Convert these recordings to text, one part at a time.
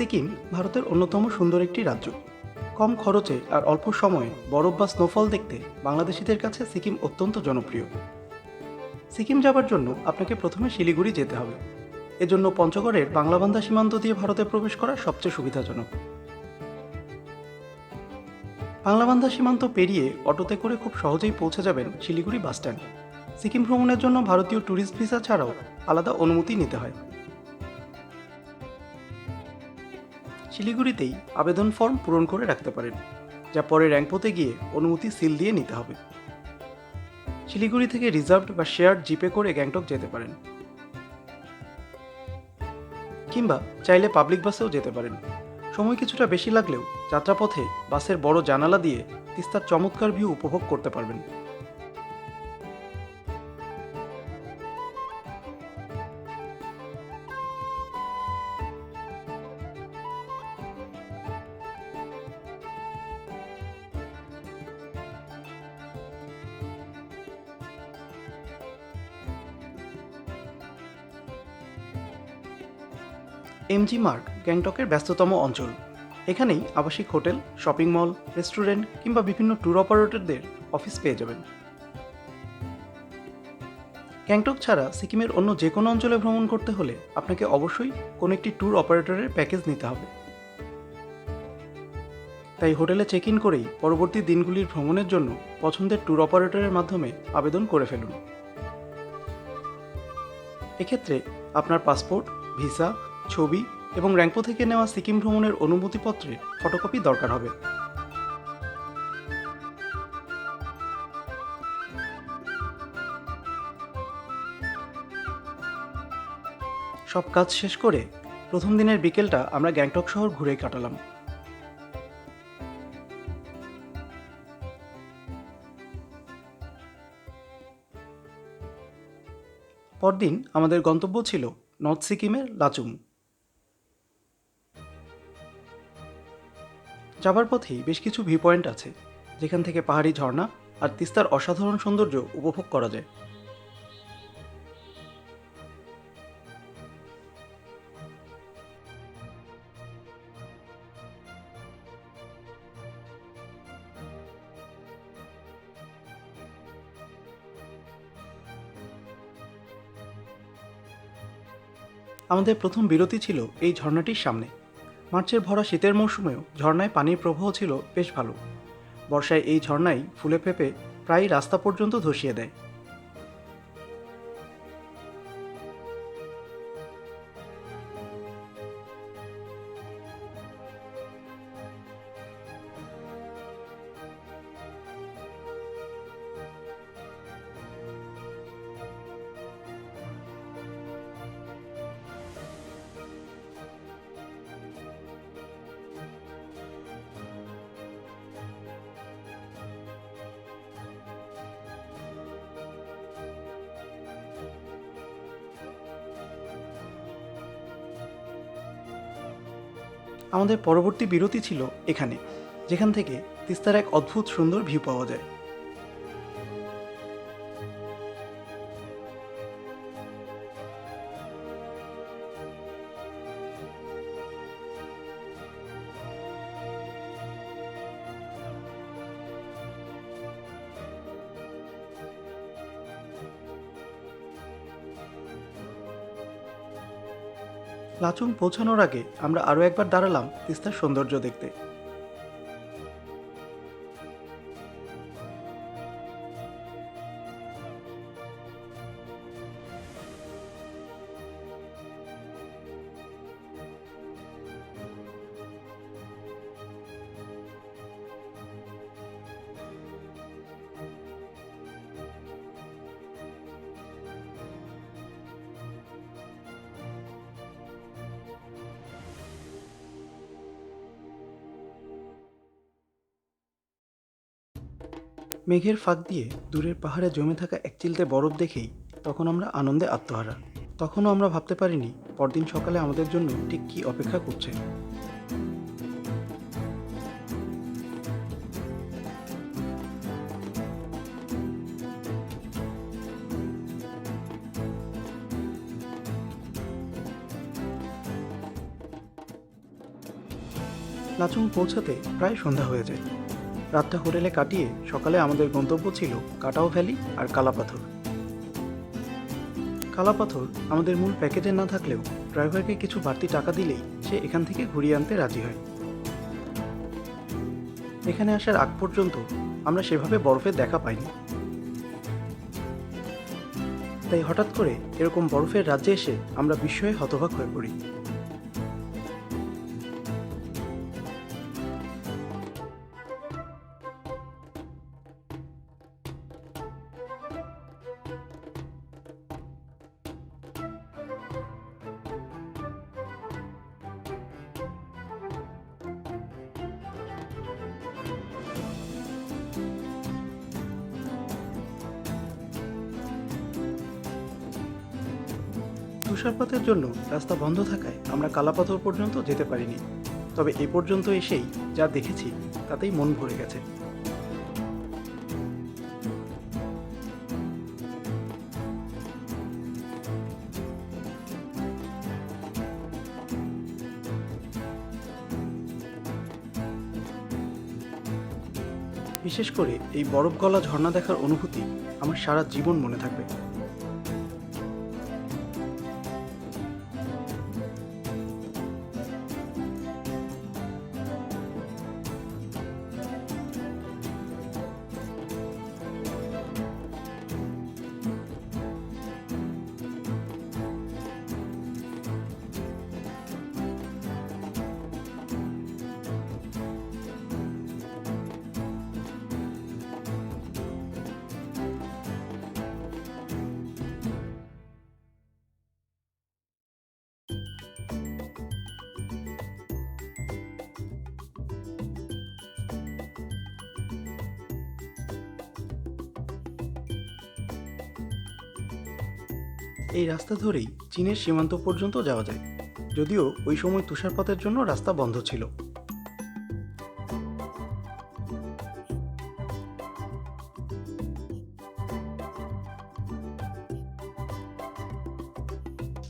সিকিম ভারতের অন্যতম সুন্দর একটি রাজ্য। কম খরচে আর অল্প সময়ে বরফ বা স্নোফল দেখতে বাংলাদেশিদের কাছে সিকিম অত্যন্ত জনপ্রিয়। সিকিম যাবার জন্য আপনাকে প্রথমে শিলিগুড়ি যেতে হবে। এজন্য পঞ্চগড়ের বাংলাবান্ধা সীমান্ত দিয়ে ভারতে প্রবেশ করা সবচেয়ে সুবিধাজনক। বাংলাবান্ধা সীমান্ত পেরিয়ে অটোতে করে খুব সহজেই পৌঁছে যাবেন শিলিগুড়ি বাসস্ট্যান্ড। সিকিম ভ্রমণের জন্য ভারতীয় ট্যুরিস্ট ভিসা ছাড়াও আলাদা অনুমতি নিতে হয়। শিলিগুড়িতেই আবেদন ফর্ম পূরণ করে রাখতে পারেন, যা পরে র্যাঙ্কপোতে গিয়ে অনুমতি সিল দিয়ে নিতে হবে। শিলিগুড়ি থেকে রিজার্ভড বা শেয়ার্ড জিপে করে গ্যাংটক যেতে পারেন, কিংবা চাইলে পাবলিক বাসেও যেতে পারেন। সময় কিছুটা বেশি লাগলেও যাত্রাপথে বাসের বড় জানালা দিয়ে তিস্তার চমৎকার ভিউ উপভোগ করতে পারবেন। এমজি মার্গ গ্যাংটকের ব্যস্ততম অঞ্চল। এখানেই আবাসিক হোটেল, শপিং মল, রেস্টুরেন্ট কিংবা বিভিন্ন ট্যুর অপারেটরদের অফিস পেয়ে যাবেন। গ্যাংটক ছাড়া সিকিমের অন্য যে কোনো অঞ্চলে ভ্রমণ করতে হলে আপনাকে অবশ্যই কোনো একটি ট্যুর অপারেটরের প্যাকেজ নিতে হবে। তাই হোটেলে চেক ইন করেই পরবর্তী দিনগুলির ভ্রমণের জন্য পছন্দের ট্যুর অপারেটরের মাধ্যমে আবেদন করে ফেলুন। এক্ষেত্রে আপনার পাসপোর্ট, ভিসা, ছবি এবং র্যাঙ্কপো থেকে নেওয়া সিকিম ভ্রমণের অনুমতিপত্রের ফটোকপি দরকার হবে। সব কাজ শেষ করে প্রথম দিনের বিকেলটা আমরা গ্যাংটক শহর ঘুরেই কাটালাম। পরদিন আমাদের গন্তব্য ছিল নর্থ সিকিমের লাচুং। যাবার পথেই বেশ কিছু ভিউ পয়েন্ট আছে, যেখান থেকে পাহাড়ি ঝর্ণা আর তিস্তার অসাধারণ সৌন্দর্য উপভোগ করা যায়। আমাদের প্রথম বিরতি ছিল এই ঝর্ণাটির সামনে। মার্চের ভরা শীতের মৌসুমেও ঝর্ণায় পানির প্রবাহ ছিল বেশ ভালো। বর্ষায় এই ঝর্ণাই ফুলে ফেঁপে প্রায় রাস্তা পর্যন্ত ধসিয়ে দেয়। আমাদের পরবর্তী বিরতি ছিল এখানে, যেখান থেকে তিস্তার এক অদ্ভুত সুন্দর ভিউ পাওয়া যায়। লাচুং পৌঁছানোর আগে আমরা আরও একবার দাঁড়ালাম তিস্তার সৌন্দর্য দেখতে। মেঘের ফাঁক দিয়ে দূরের পাহাড়ে জমে থাকা এক চিলতে বরফ দেখেই তখন আমরা আনন্দে আত্মহারা। তখনও আমরা ভাবতে পারিনি পরদিন সকালে আমাদের জন্য ঠিক কী অপেক্ষা করছে। লাচুং পৌঁছাতে প্রায় সন্ধ্যা হয়ে যায়। রাতটা হোটেলে কাটিয়ে সকালে আমাদের গন্তব্য ছিল কাটাও ভ্যালি আর কালাপাথর। কালাপাথর আমাদের মূল প্যাকেজে না থাকলেও ড্রাইভারকে কিছু বাড়তি টাকা দিলেই সে এখান থেকে ঘুরিয়ে আনতে রাজি হয়। এখানে আসার আগ পর্যন্ত আমরা সেভাবে বরফের দেখা পাইনি, তাই হঠাৎ করে এরকম বরফের রাজ্যে এসে আমরা বিস্ময়ে হতবাক হয়ে পড়ি। তুষারপাতের জন্য রাস্তা বন্ধ থাকায় আমরা কালাপাথর পর্যন্ত যেতে পারিনি, তবে এ পর্যন্ত এসেই যা দেখেছি তাতেই মন ভরে গেছে। বিশেষ করে এই বরফ গলা ঝর্ণা দেখার অনুভূতি আমার সারা জীবন মনে থাকবে। এই রাস্তা ধরেই চীনের সীমান্ত পর্যন্ত যাওয়া যায়, যদিও ওই সময় তুষারপাতের জন্য রাস্তা বন্ধ ছিল।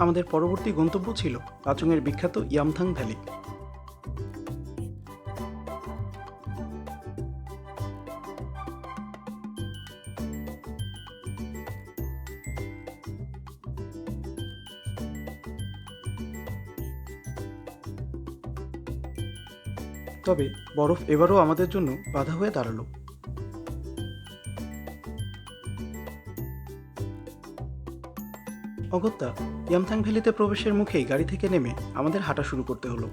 আমাদের পরবর্তী গন্তব্য ছিল লাচুংয়ের বিখ্যাত ইয়ামথাং ভ্যালি। তবে বরফ এবারও আমাদের জন্য বাধা হয়ে দাঁড়ালো। অগত্যা ইয়ামথাং ভ্যালিতে প্রবেশের মুখেই গাড়ি থেকে নেমে আমাদের হাঁটা শুরু করতে হলো।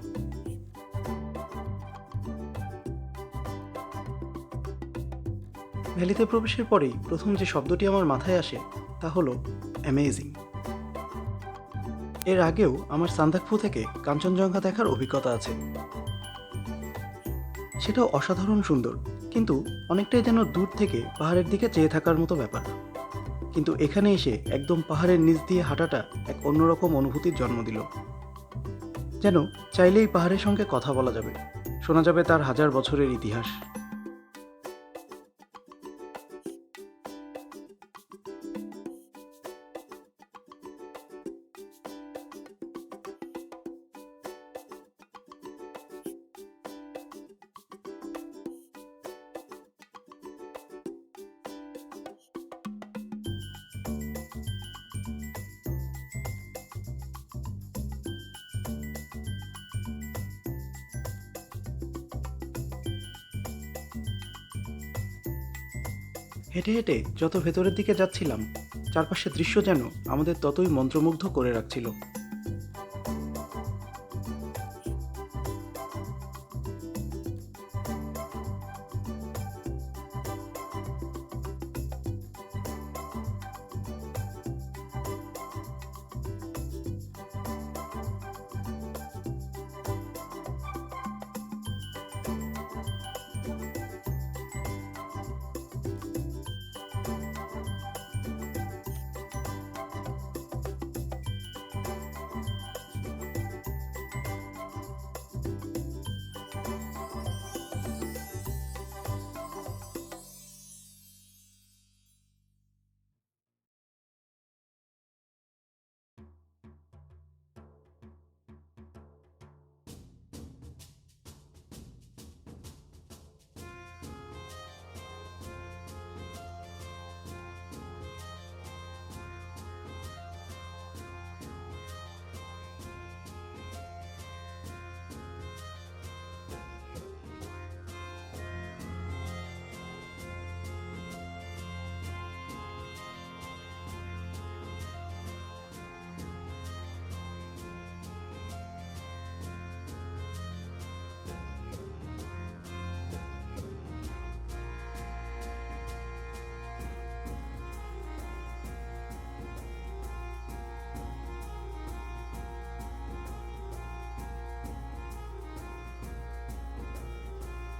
ভ্যালিতে প্রবেশের পরেই প্রথম যে শব্দটি আমার মাথায় আসে তা হলো অ্যামেজিং। এর আগেও আমার সান্দাকফু থেকে কাঞ্চনজঙ্ঘা দেখার অভিজ্ঞতা আছে, সেটাও অসাধারণ সুন্দর, কিন্তু অনেকটাই যেন দূর থেকে পাহাড়ের দিকে চেয়ে থাকার মতো ব্যাপার। কিন্তু এখানে এসে একদম পাহাড়ের নিচ দিয়ে হাঁটাটা এক অন্যরকম অনুভূতির জন্ম দিল। যেন চাইলেই পাহাড়ের সঙ্গে কথা বলা যাবে, শোনা যাবে তার হাজার বছরের ইতিহাস। হেঁটে হেঁটে যত ভেতরের দিকে যাচ্ছিলাম, চারপাশের দৃশ্য যেন আমাদের ততই মন্ত্রমুগ্ধ করে রাখছিল।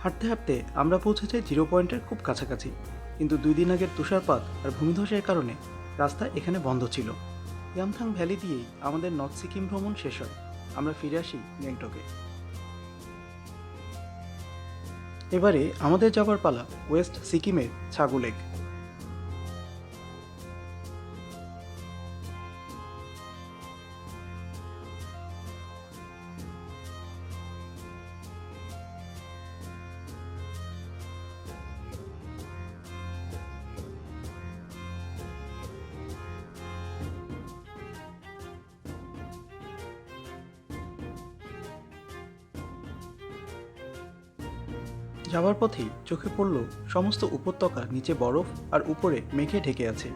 হাঁটতে হাঁটতে আমরা পৌঁছে যাই জিরো পয়েন্টের খুব কাছাকাছি, কিন্তু 2 দিন আগের তুষারপাত আর ভূমিধসের কারণে রাস্তা এখানে বন্ধ ছিল। ইয়ামথাং ভ্যালি দিয়েই আমাদের নর্থ সিকিম ভ্রমণ শেষ হয়। আমরা ফিরে আসি গ্যাংটকে। এবারে আমাদের যাবার পালা ওয়েস্ট সিকিমের ছাগু লেক। যাওয়ার পথেই চোখে পড়ল সমস্ত উপত্যকা নিচে বরফ আর উপরে মেঘে ঢেকে আছে।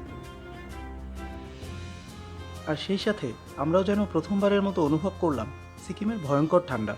আর সেই সাথে আমরাও যেন প্রথমবারের মতো অনুভব করলাম সিকিমের ভয়ঙ্কর ঠান্ডা।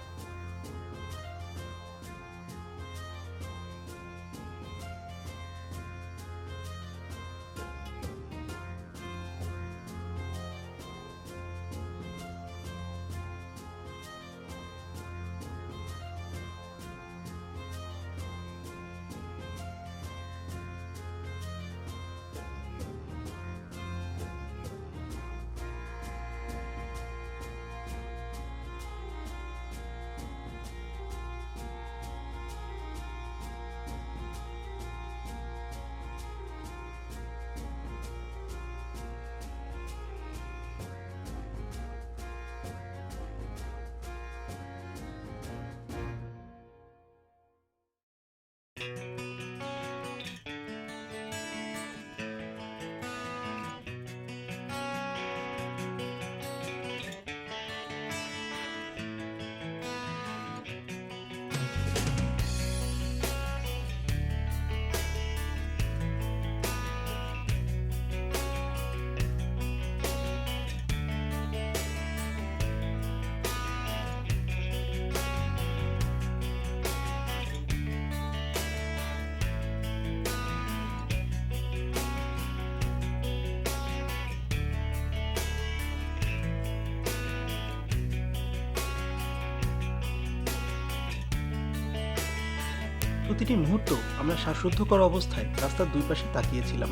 প্রতিটি মুহূর্ত আমরা শ্বাসরুদ্ধকর অবস্থায় রাস্তার দুই পাশে তাকিয়েছিলাম।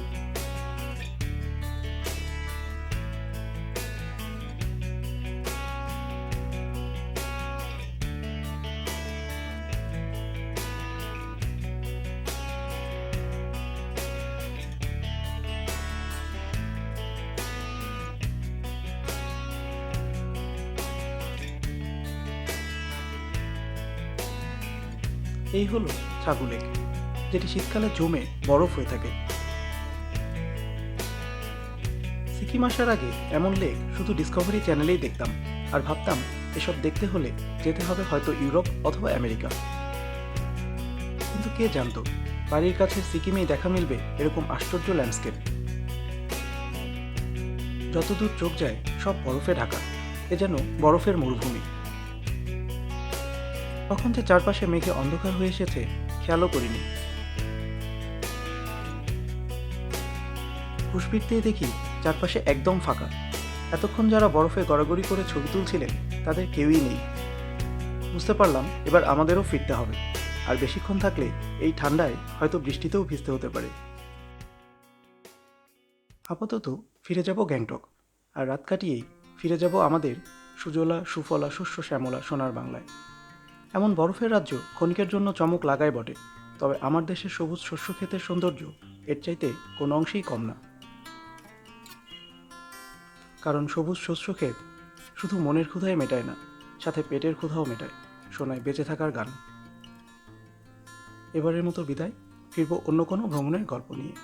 এই হলো ছাগু লেক, যেটি শীতকালে জমে বরফ হয়ে থাকে। সিকিম আসার আগে এমন লেক শুধু ডিসকভারি চ্যানেলেই দেখতাম, আর ভাবতাম এসব দেখতে হলে যেতে হবে হয়তো ইউরোপ অথবা আমেরিকা। কিন্তু কে জানতো বাড়ির কাছে সিকিমেই দেখা মিলবে এরকম আশ্চর্য ল্যান্ডস্কেপ। যতদূর চোখ যায় সব বরফে ঢাকা, এ যেন বরফের মরুভূমি। কখন যে চারপাশে মেঘে অন্ধকার হয়ে এসেছে খেয়ালও করিনি। হুঁশ ফিরতেই দেখি চারপাশে একদম ফাঁকা। এতক্ষণ যারা বরফে গড়াগড়ি করে ছবি তুলছিলেন তাদের কেউই নেই। বুঝতে পারলাম এবার আমাদেরও ফিরতে হবে, আর বেশিক্ষণ থাকলে এই ঠান্ডায় হয়তো বৃষ্টিতেও ভিজতে হতে পারে। আপাতত ফিরে যাব গ্যাংটক, আর রাত কাটিয়েই ফিরে যাব আমাদের সুজলা সুফলা শস্য শ্যামলা সোনার বাংলায়। এমন বরফের রাজ্য ক্ষণিকের জন্য চমক লাগায় বটে, তবে আমার দেশের সবুজ শস্য ক্ষেতের সৌন্দর্য এর চাইতে কোনো অংশেই কম না। কারণ সবুজ শস্য ক্ষেত শুধু মনের ক্ষুধাই মেটায় না, সাথে পেটের ক্ষুধাও মেটায়, শোনায় বেঁচে থাকার গান। এবারের মতো বিদায়, ফিরব অন্য কোনো ভ্রমণের গল্প নিয়ে।